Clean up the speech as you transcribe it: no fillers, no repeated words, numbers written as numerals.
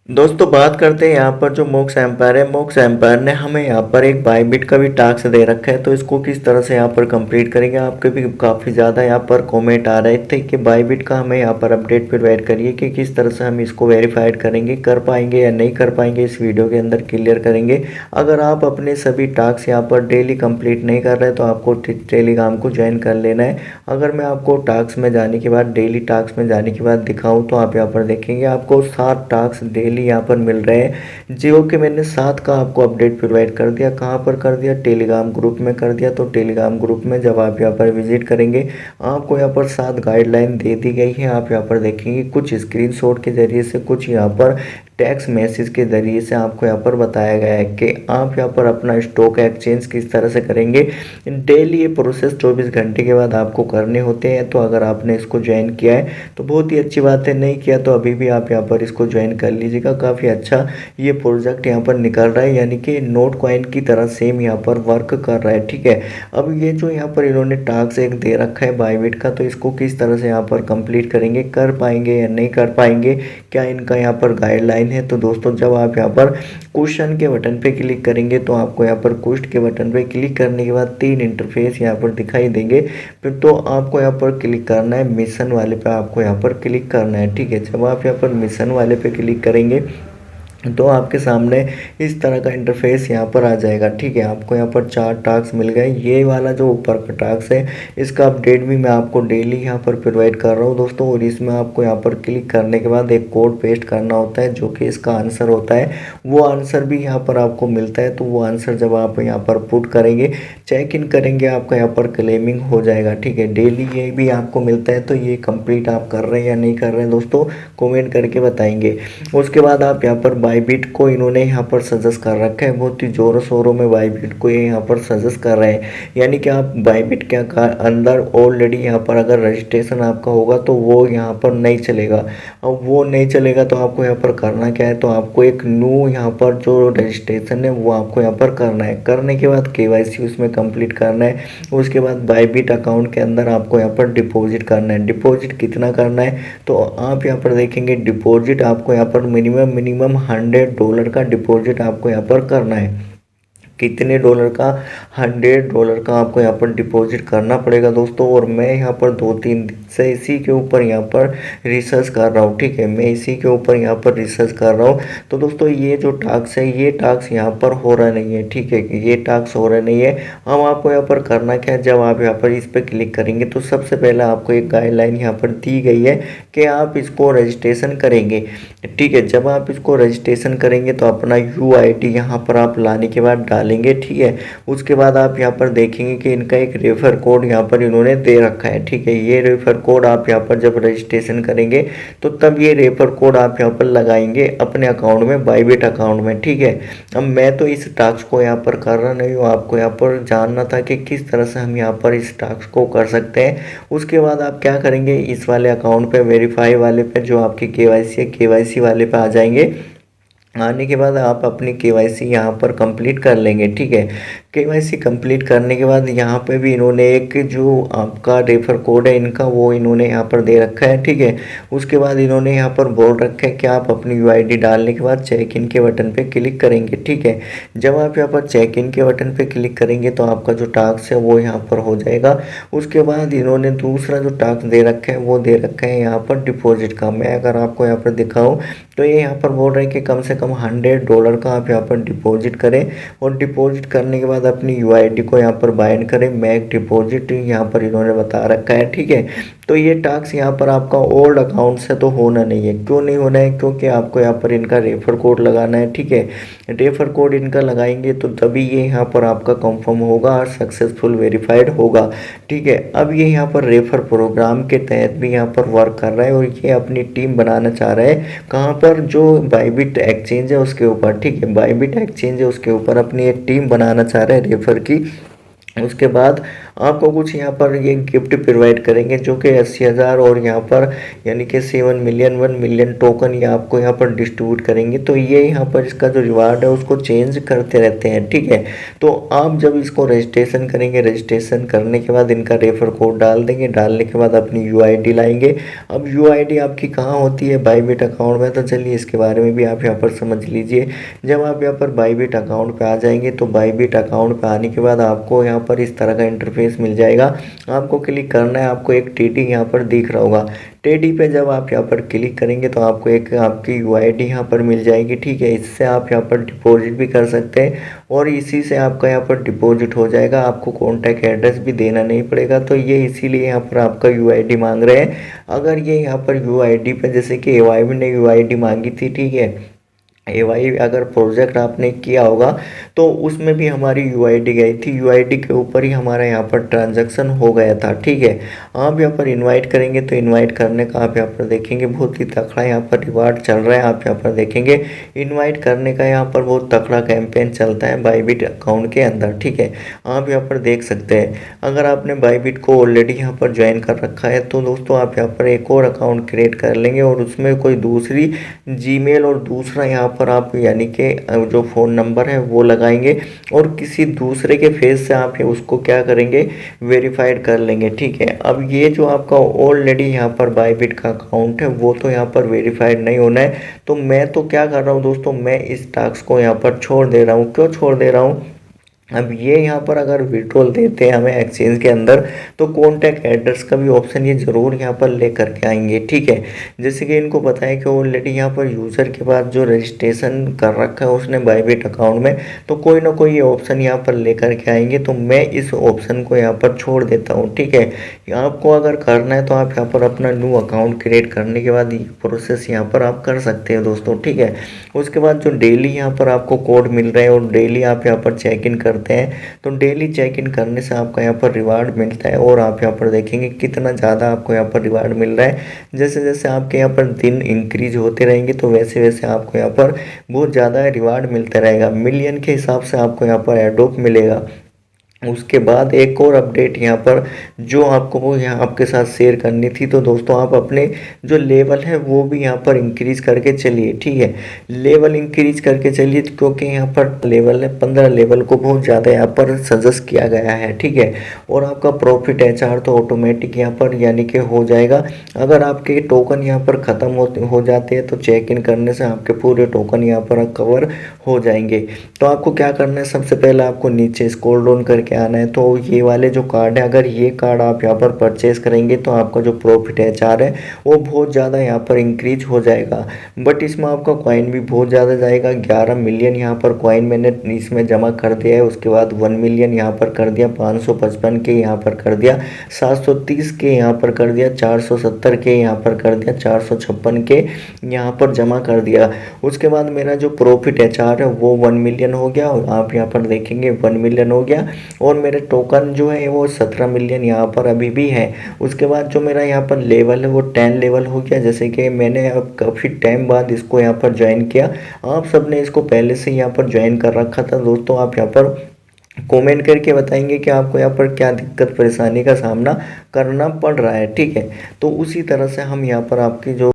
दोस्तों बात करते हैं यहाँ पर जो मोक्स एम्पायर है। मोक्स एम्पायर ने हमें यहाँ पर एक बायबिट का भी टास्क दे रखा है, तो इसको किस तरह से यहाँ पर कंप्लीट करेंगे। आपके भी काफ़ी ज़्यादा यहाँ पर कमेंट आ रहे थे कि बायबिट का हमें यहाँ पर अपडेट प्रोवाइड करिए कि किस तरह से हम इसको वेरीफाइड करेंगे, कर पाएंगे या नहीं कर पाएंगे। इस वीडियो के अंदर क्लियर करेंगे। अगर आप अपने सभी टास्क यहाँ पर डेली कंप्लीट नहीं कर रहे तो आपको टेलीग्राम को ज्वाइन कर लेना है। अगर मैं आपको टास्क में जाने के बाद, डेली टास्क में जाने के बाद दिखाऊँ तो आप यहाँ पर देखेंगे आपको 7 टास्क डेली यहाँ पर मिल रहे हैं। जियो के मैंने 7 का आपको अपडेट प्रोवाइड कर दिया। कहाँ पर कर दिया? टेलीग्राम ग्रुप में कर दिया। तो टेलीग्राम ग्रुप में जब आप यहाँ पर विजिट करेंगे आपको यहाँ पर 7 गाइडलाइन दे दी गई है। आप यहाँ पर देखेंगे कुछ स्क्रीनशॉट के जरिए से, कुछ यहाँ पर टेक्स्ट मैसेज के ज़रिए से आपको यहाँ पर बताया गया है कि आप यहाँ पर अपना स्टॉक एक्सचेंज किस तरह से करेंगे। डेली ये प्रोसेस 24 घंटे के बाद आपको करने होते हैं। तो अगर आपने इसको ज्वाइन किया है तो बहुत ही अच्छी बात है, नहीं किया तो अभी भी आप यहाँ पर इसको ज्वाइन कर लीजिएगा। काफ़ी अच्छा ये प्रोजेक्ट यहाँ पर निकल रहा है, यानी कि नोट कॉइन की तरह सेम यहाँ पर वर्क कर रहा है। ठीक है, अब ये जो यहाँ पर इन्होंने टास्क एक दे रखा है बायबिट का, तो इसको किस तरह से यहाँ पर कंप्लीट करेंगे, कर पाएंगे या नहीं कर पाएंगे, क्या इनका यहाँ पर गाइडलाइन है। तो दोस्तों जब आप यहाँ पर क्वेश्चन के बटन पे क्लिक करेंगे तो आपको यहाँ पर क्वेश्चन के बटन पे क्लिक करने के बाद 3 इंटरफेस यहाँ पर दिखाई देंगे। फिर तो आपको यहाँ पर क्लिक करना है, मिशन वाले पे आपको यहाँ पर क्लिक करना है। ठीक है, जब आप यहाँ पर मिशन वाले पे क्लिक करेंगे तो आपके सामने इस तरह का इंटरफेस यहाँ पर आ जाएगा। ठीक है, आपको यहाँ पर 4 टास्क मिल गए। ये वाला जो ऊपर का टास्क है इसका अपडेट भी मैं आपको डेली यहाँ पर प्रोवाइड कर रहा हूँ दोस्तों। और इसमें आपको यहाँ पर क्लिक करने के बाद एक कोड पेस्ट करना होता है जो कि इसका आंसर होता है। वो आंसर भी यहाँ पर आपको मिलता है। तो वो आंसर जब आप यहाँ पर पुट करेंगे, चेक इन करेंगे, आपका यहाँ पर क्लेमिंग हो जाएगा। ठीक है, डेली ये भी आपको मिलता है। तो ये कंप्लीट आप कर रहे हैं या नहीं कर रहे हैं दोस्तों, कमेंट करके बताएंगे। उसके बाद आप यहाँ पर बायबिट को इन्होंने यहाँ पर सजेस्ट कर रखा है, बहुत ही जोरों शोरों में बायबिट को ये यहाँ पर सजेस्ट कर रहे हैं। यानी कि आप बायबिट के अंदर ऑलरेडी यहाँ पर अगर रजिस्ट्रेशन आपका होगा तो वो यहाँ पर नहीं चलेगा। अब वो नहीं चलेगा तो आपको यहाँ पर करना क्या है, तो आपको एक न्यू यहाँ पर जो रजिस्ट्रेशन है वो आपको यहाँ पर करना है। करने के बाद KYC उसमें कंप्लीट करना है। उसके बाद बायबिट अकाउंट के अंदर आपको यहाँ पर डिपॉजिट करना है। डिपॉजिट कितना करना है, तो आप यहाँ पर देखेंगे डिपॉजिट आपको यहाँ पर मिनिमम $100 का डिपॉजिट आपको यहाँ पर करना है। कितने डॉलर का? $100 का आपको यहाँ पर डिपॉजिट करना पड़ेगा दोस्तों। और मैं यहाँ पर 2-3 दिन से इसी के ऊपर यहाँ पर रिसर्च कर रहा हूँ। ठीक है, मैं इसी के ऊपर यहाँ पर रिसर्च कर रहा हूँ। तो दोस्तों ये जो टास्क है ये टास्क यहाँ पर हो रहा नहीं है। ठीक है, ये टास्क हो रहा नहीं है। हम आपको यहाँ पर करना क्या है, जब आप यहाँ पर इस पर क्लिक करेंगे तो सबसे पहले आपको एक गाइडलाइन यहाँ पर दी गई है कि आप इसको रजिस्ट्रेशन करेंगे। ठीक है, जब आप इसको रजिस्ट्रेशन करेंगे तो अपना UID यहाँ पर आप लाने के बाद डालेंगे। ठीक है, उसके बाद आप यहाँ पर देखेंगे कि इनका एक रेफर कोड यहाँ पर इन्होंने दे रखा है। ठीक है, ये रेफर कोड आप यहाँ पर जब रजिस्ट्रेशन करेंगे तो तब ये रेफर कोड आप यहाँ पर लगाएंगे अपने अकाउंट में, बायबिट अकाउंट में। ठीक है, अब मैं तो इस टास्क को यहाँ पर कर रहा नहीं हूँ, आपको यहाँ पर जानना था कि किस तरह से हम यहाँ पर इस टास्क को कर सकते हैं। उसके बाद आप क्या करेंगे, इस वाले अकाउंट पे, वेरीफाई वाले पे जो आपकी KYC है, KYC वाले पे आ जाएंगे। आने के बाद आप अपनी KYC यहाँ पर कंप्लीट कर लेंगे। ठीक है, KYC कंप्लीट करने के बाद यहाँ पे भी इन्होंने एक जो आपका रेफर कोड है इनका वो इन्होंने यहाँ पर दे रखा है। ठीक है, उसके बाद इन्होंने यहाँ पर बोल रखा है कि आप अपनी UID डालने के बाद चेक इन के बटन पे क्लिक करेंगे। ठीक है, जब आप यहाँ पर चेक इन के बटन पे क्लिक करेंगे तो आपका जो टास्क है वो यहाँ पर हो जाएगा। उसके बाद इन्होंने दूसरा जो टास्क दे रखा है वो दे रखा है यहाँ पर डिपॉजिट का। मैं अगर आपको यहाँ पर दिखाऊँ तो ये यहाँ पर बोल रहे हैं कि कम से कम $100 का आप यहाँ पर डिपॉजिट करें। और डिपॉजिट करने के बाद अपनी UID को यहाँ पर बाइंड करें। मैक डिपॉजिट यहाँ पर इन्होंने बता रखा है। ठीक है, तो ये टास्क यहाँ पर आपका ओल्ड अकाउंट से तो होना नहीं है। क्यों नहीं होना है, क्योंकि आपको यहाँ पर इनका रेफर कोड लगाना है। ठीक है, रेफर कोड इनका लगाएंगे तो तभी ये यहाँ पर आपका कंफर्म होगा और सक्सेसफुल वेरीफाइड होगा। ठीक है, अब ये यहाँ पर रेफर प्रोग्राम के तहत भी यहाँ पर वर्क कर रहा है और ये अपनी टीम बनाना चाह रहा है। कहाँ पर? जो बायबिट एक्सचेंज है उसके ऊपर। ठीक है, बायबिट एक्सचेंज है उसके ऊपर अपनी एक टीम बनाना चाह रहा है रेफर की। उसके बाद आपको कुछ यहाँ पर ये गिफ्ट प्रोवाइड करेंगे जो कि 80,000 और यहाँ पर यानी कि 7 मिलियन 1 मिलियन टोकन ये आपको यहाँ पर डिस्ट्रीब्यूट करेंगे। तो ये यहाँ पर इसका जो रिवार्ड है उसको चेंज करते रहते हैं, ठीक है। तो आप जब इसको रजिस्ट्रेशन करेंगे, रजिस्ट्रेशन करने के बाद इनका रेफर कोड डाल देंगे, डालने के बाद अपनी यूआईडी लाएंगे। अब यूआईडी आपकी कहाँ होती है? बाईबिट अकाउंट में। तो चलिए इसके बारे में भी आप यहाँ पर समझ लीजिए। जब आप यहाँ पर बाईबिट अकाउंट पे आ जाएंगे तो बाईबिट अकाउंट पे आने के बाद आपको यहाँ पर इस तरह का इंटरफेस मिल जाएगा। आपको क्लिक करना है, आपको एक टीटी यहाँ पर दिख रहा होगा। टीटी पे जब आप यहाँ पर क्लिक करेंगे तो आपको एक आपकी यूआईडी यहाँ पर मिल जाएगी, ठीक है। इससे आप यहाँ पर डिपॉजिट भी कर सकते हैं और इसी से आपका यहाँ पर डिपॉजिट हो जाएगा। आपको कॉन्टैक्ट एड्रेस भी देना नहीं पड़ेगा। तो ये इसीलिए यहाँ पर आपका यूआईडी मांग रहे हैं। अगर ये यहाँ पर यूआईडी पे जैसे कि एवाईबी ने यूआईडी मांगी थी, ठीक है, एवाई अगर प्रोजेक्ट आपने किया होगा तो उसमें भी हमारी यूआईडी गई थी, यूआईडी के ऊपर ही हमारा यहाँ पर ट्रांजैक्शन हो गया था, ठीक है। आप यहाँ पर इनवाइट करेंगे तो इनवाइट करने का आप यहाँ पर देखेंगे बहुत ही तगड़ा यहाँ पर रिवार्ड चल रहा है। आप यहाँ पर देखेंगे इनवाइट करने का यहाँ पर बहुत तगड़ा कैंपेन चलता है बाईबिट अकाउंट के अंदर, ठीक है। आप यहाँ पर देख सकते हैं। अगर आपने बाईबिट को ऑलरेडी यहाँ पर ज्वाइन कर रखा है तो दोस्तों आप यहाँ पर एक और अकाउंट क्रिएट कर लेंगे और उसमें कोई दूसरी जीमेल और दूसरा यहाँ पर आप यानी कि जो फ़ोन नंबर है वो लगाएंगे और किसी दूसरे के फेस से आप उसको क्या करेंगे, वेरीफाइड कर लेंगे, ठीक है। अब ये जो आपका ऑलरेडी यहाँ पर बाईबिट का अकाउंट है वो तो यहाँ पर वेरीफाइड नहीं होना है। तो मैं तो क्या कर रहा हूँ दोस्तों, मैं इस टास्क को यहाँ पर छोड़ दे रहा हूँ। क्यों छोड़ दे रहा हूँ? अब ये यहाँ पर अगर विड्रॉल देते हैं हमें एक्सचेंज के अंदर तो कॉन्टैक्ट एड्रेस का भी ऑप्शन ये ज़रूर यहाँ पर ले करके आएंगे, ठीक है। जैसे कि इनको पता है कि ऑलरेडी यहाँ पर यूज़र के पास जो रजिस्ट्रेशन कर रखा है उसने बाईबिट अकाउंट में, तो कोई ना कोई ये ऑप्शन यहाँ पर ले करके आएंगे। तो मैं इस ऑप्शन को यहाँ पर छोड़ देता हूँ, ठीक है। आपको अगर करना है तो आप यहाँ पर अपना न्यू अकाउंट क्रिएट करने के बाद ये प्रोसेस यहाँ पर आप कर सकते हैं दोस्तों, ठीक है। उसके बाद जो डेली यहाँ पर आपको कोड मिल रहे हैं और डेली आप यहाँ पर चेक इन करते हैं तो डेली चेक इन करने से आपका यहाँ पर रिवार्ड मिलता है और आप यहाँ पर देखेंगे कितना ज़्यादा आपको यहाँ पर रिवार्ड मिल रहा है। जैसे जैसे आपके यहाँ पर दिन इंक्रीज होते रहेंगे तो वैसे वैसे आपको यहाँ पर बहुत ज़्यादा रिवार्ड मिलता रहेगा। मिलियन के हिसाब से आपको यहाँ पर एडोप मिलेगा। उसके बाद एक और अपडेट यहाँ पर जो आपको वो यहाँ आपके साथ शेयर करनी थी, तो दोस्तों आप अपने जो लेवल है वो भी यहाँ पर इंक्रीज करके चलिए, ठीक है। लेवल इंक्रीज करके चलिए क्योंकि यहाँ पर लेवल है 15 लेवल को बहुत ज़्यादा यहाँ पर सजेस्ट किया गया है, ठीक है। और आपका प्रॉफिट एचआर तो ऑटोमेटिक यहाँ पर यानी कि हो जाएगा। अगर आपके टोकन यहाँ पर ख़त्म हो जाते हैं तो चेक इन करने से आपके पूरे टोकन यहाँ पर कवर हो जाएंगे। तो आपको क्या करना है, सबसे पहले आपको नीचे स्क्रॉल डाउन करके आना है। तो ये वाले जो कार्ड है, अगर ये कार्ड आप यहाँ पर परचेज करेंगे तो आपका जो प्रॉफिट एचआर है वो बहुत ज़्यादा यहाँ पर इंक्रीज हो जाएगा। बट इसमें आपका कॉइन भी बहुत ज़्यादा जाएगा। 11 मिलियन यहाँ पर कॉइन मैंने इसमें जमा कर दिया है। उसके बाद 1 मिलियन यहाँ पर कर दिया, 555 के यहाँ पर कर दिया, 730 के यहाँ पर कर दिया, 470 के यहाँ पर कर दिया, 456 के यहाँ पर जमा कर दिया। उसके बाद मेरा जो प्रॉफिट एचआर है वो 1 मिलियन हो गया और आप यहाँ पर देखेंगे 1 मिलियन हो गया और मेरे टोकन जो है वो 17 मिलियन यहाँ पर अभी भी है। उसके बाद जो मेरा यहाँ पर लेवल है वो 10 लेवल हो गया। जैसे कि मैंने अब काफ़ी टाइम बाद इसको यहाँ पर ज्वाइन किया। आप सब ने इसको पहले से यहाँ पर ज्वाइन कर रखा था दोस्तों। आप यहाँ पर कमेंट करके बताएंगे कि आपको यहाँ पर क्या दिक्कत परेशानी का सामना करना पड़ रहा है, ठीक है। तो उसी तरह से हम यहाँ पर आपकी जो